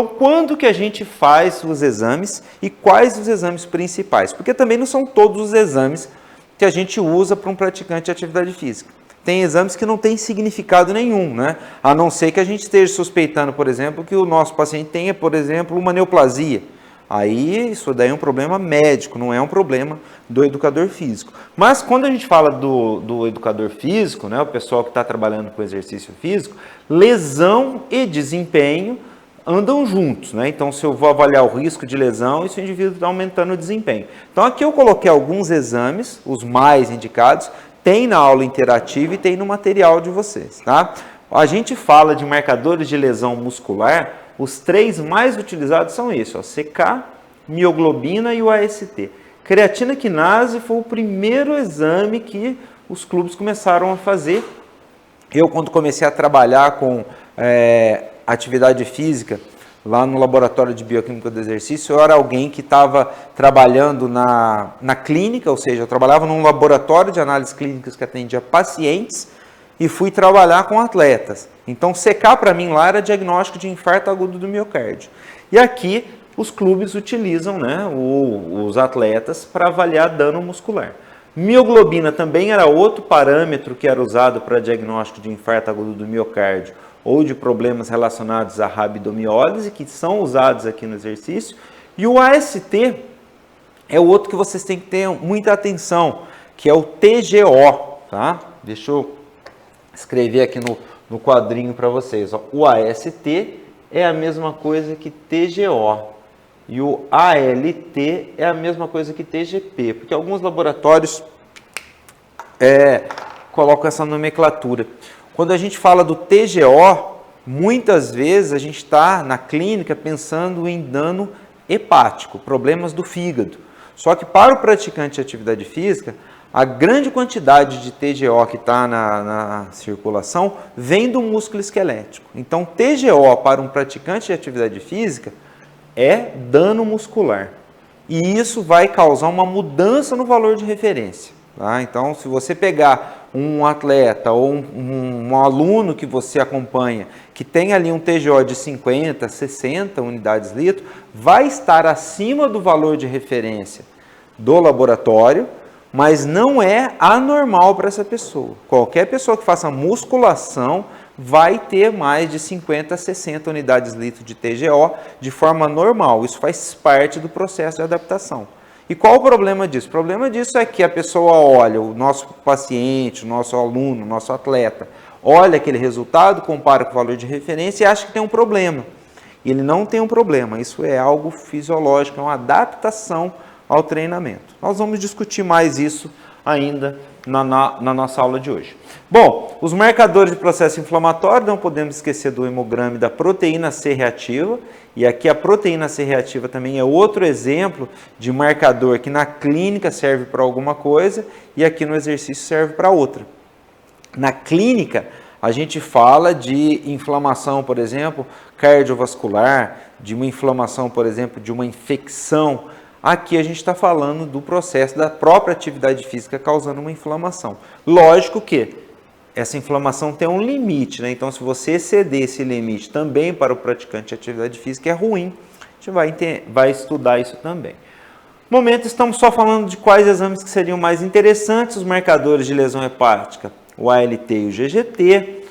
Então, quando que a gente faz os exames e quais os exames principais? Porque também não são todos os exames que a gente usa para um praticante de atividade física. Tem exames que não têm significado nenhum, né? A não ser que a gente esteja suspeitando, por exemplo, que o nosso paciente tenha, por exemplo, uma neoplasia. Aí, isso daí é um problema médico, não é um problema do educador físico. Mas quando a gente fala do educador físico, né, o pessoal que está trabalhando com exercício físico, lesão e desempenho andam juntos, né? Então, se eu vou avaliar o risco de lesão, esse indivíduo está aumentando o desempenho. Então, aqui eu coloquei alguns exames, os mais indicados, tem na aula interativa e tem no material de vocês, tá? A gente fala de marcadores de lesão muscular, os 3 mais utilizados são esses, ó, CK, mioglobina e o AST. Creatina quinase foi o primeiro exame que os clubes começaram a fazer. Eu, quando comecei a trabalhar com atividade física, lá no laboratório de bioquímica do exercício, eu era alguém que estava trabalhando na clínica, ou seja, eu trabalhava num laboratório de análises clínicas que atendia pacientes e fui trabalhar com atletas. Então, CK para mim lá era diagnóstico de infarto agudo do miocárdio. E aqui os clubes utilizam, né, os atletas para avaliar dano muscular. Mioglobina também era outro parâmetro que era usado para diagnóstico de infarto agudo do miocárdio ou de problemas relacionados à rabdomiólise, que são usados aqui no exercício. E o AST é o outro que vocês têm que ter muita atenção, que é o TGO, tá? Deixa eu escrever aqui no quadrinho para vocês. Ó. O AST é a mesma coisa que TGO. E o ALT é a mesma coisa que TGP, porque alguns laboratórios colocam essa nomenclatura. Quando a gente fala do TGO, muitas vezes a gente está na clínica pensando em dano hepático, problemas do fígado. Só que para o praticante de atividade física, a grande quantidade de TGO que está na circulação vem do músculo esquelético. Então, TGO para um praticante de atividade física é dano muscular. E isso vai causar uma mudança no valor de referência. Tá? Então, se você pegar um atleta ou um aluno que você acompanha, que tem ali um TGO de 50, 60 unidades litro, vai estar acima do valor de referência do laboratório, mas não é anormal para essa pessoa. Qualquer pessoa que faça musculação vai ter mais de 50 a 60 unidades litro de TGO de forma normal. Isso faz parte do processo de adaptação. E qual o problema disso? O problema disso é que a pessoa olha, o nosso paciente, o nosso aluno, o nosso atleta, olha aquele resultado, compara com o valor de referência e acha que tem um problema. E ele não tem um problema, isso é algo fisiológico, é uma adaptação ao treinamento. Nós vamos discutir mais isso ainda na nossa aula de hoje. Bom, os marcadores de processo inflamatório, não podemos esquecer do hemograma e da proteína C reativa, e aqui a proteína C reativa também é outro exemplo de marcador que na clínica serve para alguma coisa e aqui no exercício serve para outra. Na clínica, a gente fala de inflamação, por exemplo, cardiovascular, de uma inflamação, por exemplo, de uma infecção. Aqui a gente está falando do processo da própria atividade física causando uma inflamação. Lógico que essa inflamação tem um limite, né? Então, se você exceder esse limite também para o praticante de atividade física, é ruim. A gente vai estudar isso também. No momento, estamos só falando de quais exames que seriam mais interessantes, os marcadores de lesão hepática, o ALT e o GGT,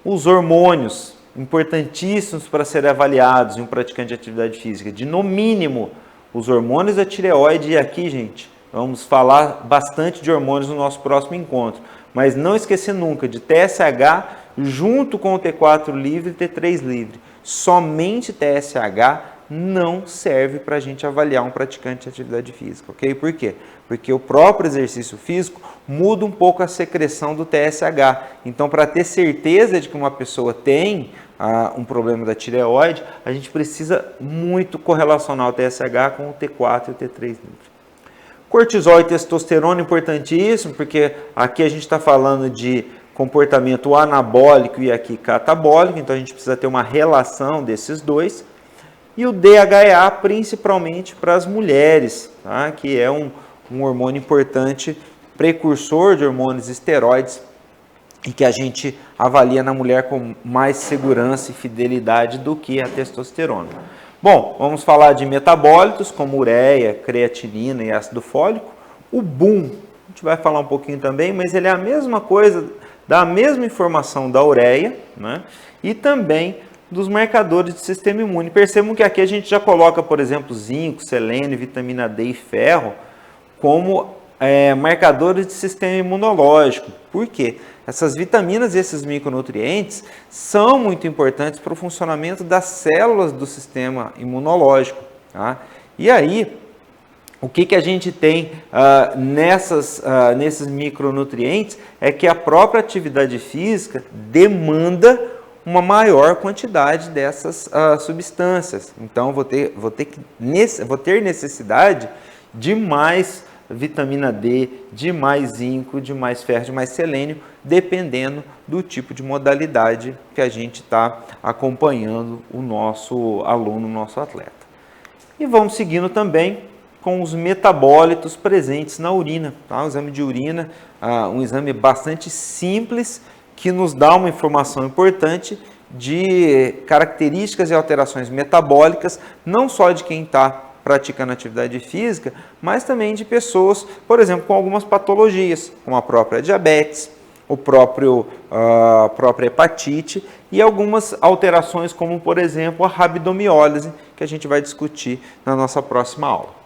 os hormônios importantíssimos para serem avaliados em um praticante de atividade física, de no mínimo os hormônios da tireoide. E aqui, gente, vamos falar bastante de hormônios no nosso próximo encontro. Mas não esquecer nunca de TSH junto com o T4 livre e T3 livre. Somente TSH não serve para a gente avaliar um praticante de atividade física, ok? Por quê? Porque o próprio exercício físico muda um pouco a secreção do TSH. Então, para ter certeza de que uma pessoa tem um problema da tireoide, a gente precisa muito correlacionar o TSH com o T4 e o T3 livre. Cortisol e testosterona, importantíssimo, porque aqui a gente está falando de comportamento anabólico e aqui catabólico, então a gente precisa ter uma relação desses dois. E o DHEA, principalmente para as mulheres, tá? Que é um hormônio importante, precursor de hormônios esteroides e que a gente avalia na mulher com mais segurança e fidelidade do que a testosterona. Bom, vamos falar de metabólitos como ureia, creatinina e ácido fólico. O BUN, a gente vai falar um pouquinho também, mas ele é a mesma coisa, dá a mesma informação da ureia, né? E também dos marcadores de sistema imune. Percebam que aqui a gente já coloca, por exemplo, zinco, selênio, vitamina D e ferro como marcadores de sistema imunológico. Por quê? Essas vitaminas e esses micronutrientes são muito importantes para o funcionamento das células do sistema imunológico. Tá? E aí, o que a gente tem nesses micronutrientes é que a própria atividade física demanda uma maior quantidade dessas substâncias. Então, vou ter necessidade de mais vitamina D, de mais zinco, de mais ferro, de mais selênio, dependendo do tipo de modalidade que a gente está acompanhando o nosso aluno, o nosso atleta. E vamos seguindo também com os metabólitos presentes na urina. Tá? O exame de urina, um exame bastante simples, que nos dá uma informação importante de características e alterações metabólicas, não só de quem está praticando atividade física, mas também de pessoas, por exemplo, com algumas patologias, como a própria diabetes, a própria hepatite e algumas alterações como, por exemplo, a rabdomiólise, que a gente vai discutir na nossa próxima aula.